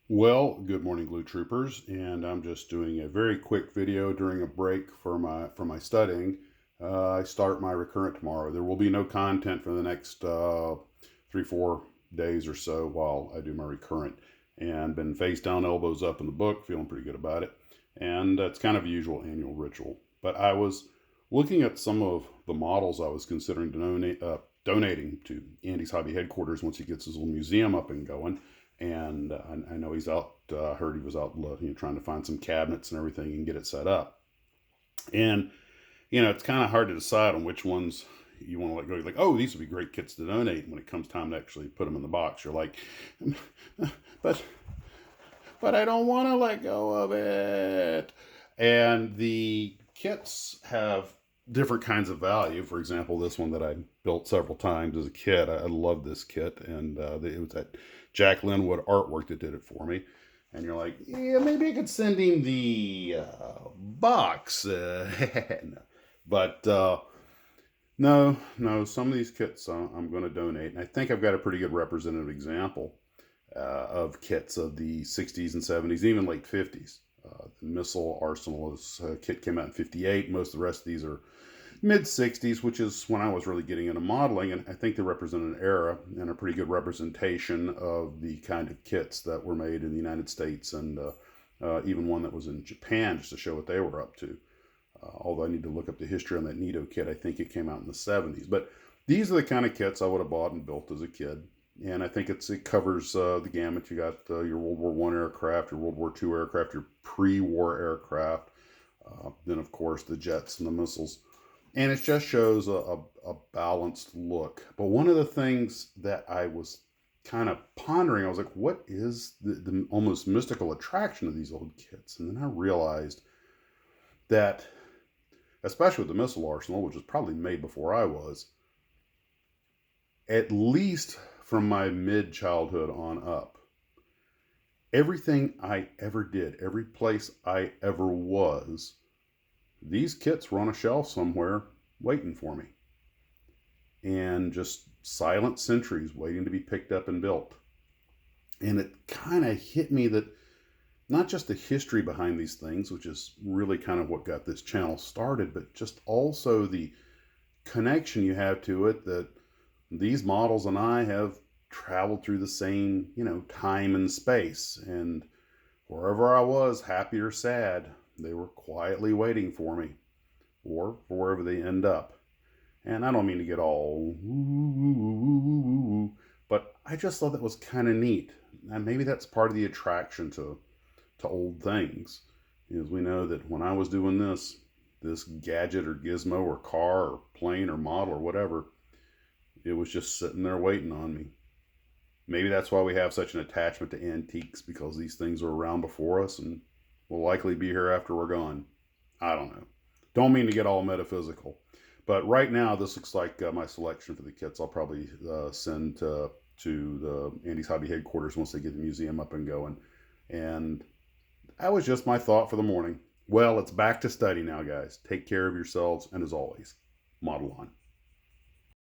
Well, good morning, Glue Troopers, and I'm just doing a very quick video during a break for my studying. I start my recurrent tomorrow. There will be no content for the next 3-4 days or so while I do my recurrent, and been face down, elbows up in the book, feeling pretty good about it. And it's kind of a usual annual ritual. But I was looking at some of the models I was considering donating to Andy's Hobby headquarters once he gets his little museum up and going. And I know he's out. Heard he was out, trying to find some cabinets and everything and get it set up. And it's kind of hard to decide on which ones you want to let go. You're like, oh, these would be great kits to donate. And when it comes time to actually put them in the box, you're like, but I don't want to let go of it. And the kits have different kinds of value. For example, this one that I built several times as a kid, I love this kit, and it was that Jack Linwood artwork that did it for me. And you're like, yeah, maybe I could send him the box. But no, some of these kits I'm going to donate. And I think I've got a pretty good representative example of kits of the 60s and 70s, even late 50s. The Missile Arsenal kit came out in 58. Most of the rest of these are mid 60s, which is when I was really getting into modeling. And I think they represent an era and a pretty good representation of the kind of kits that were made in the United States and even one that was in Japan, just to show what they were up to. Although I need to look up the history on that Nito kit. I think it came out in the 70s. But these are the kind of kits I would have bought and built as a kid. And I think it covers the gamut. You got your World War One aircraft, your World War Two aircraft, your pre-war aircraft, then of course the jets and the missiles, and it just shows a balanced look. But one of the things that I was kind of pondering, I was like, what is the almost mystical attraction of these old kits? And then I realized that, especially with the Missile Arsenal, which was probably made before I was, at least from my mid childhood on up, everything I ever did, every place I ever was, these kits were on a shelf somewhere waiting for me. And just silent sentries waiting to be picked up and built. And it kind of hit me that not just the history behind these things, which is really kind of what got this channel started, but just also the connection you have to it, that these models and I have traveled through the same, time and space. And wherever I was, happy or sad, they were quietly waiting for me, or for wherever they end up. And I don't mean to get all woo, but I just thought that was kind of neat. And maybe that's part of the attraction to old things. Is we know that when I was doing this gadget or gizmo or car or plane or model or whatever, it was just sitting there waiting on me. Maybe that's why we have such an attachment to antiques, because these things were around before us and will likely be here after we're gone. I don't know. Don't mean to get all metaphysical. But right now, this looks like my selection for the kits. I'll probably send to the Andy's Hobby headquarters once they get the museum up and going. And that was just my thought for the morning. Well, it's back to study now, guys. Take care of yourselves, and as always, model on.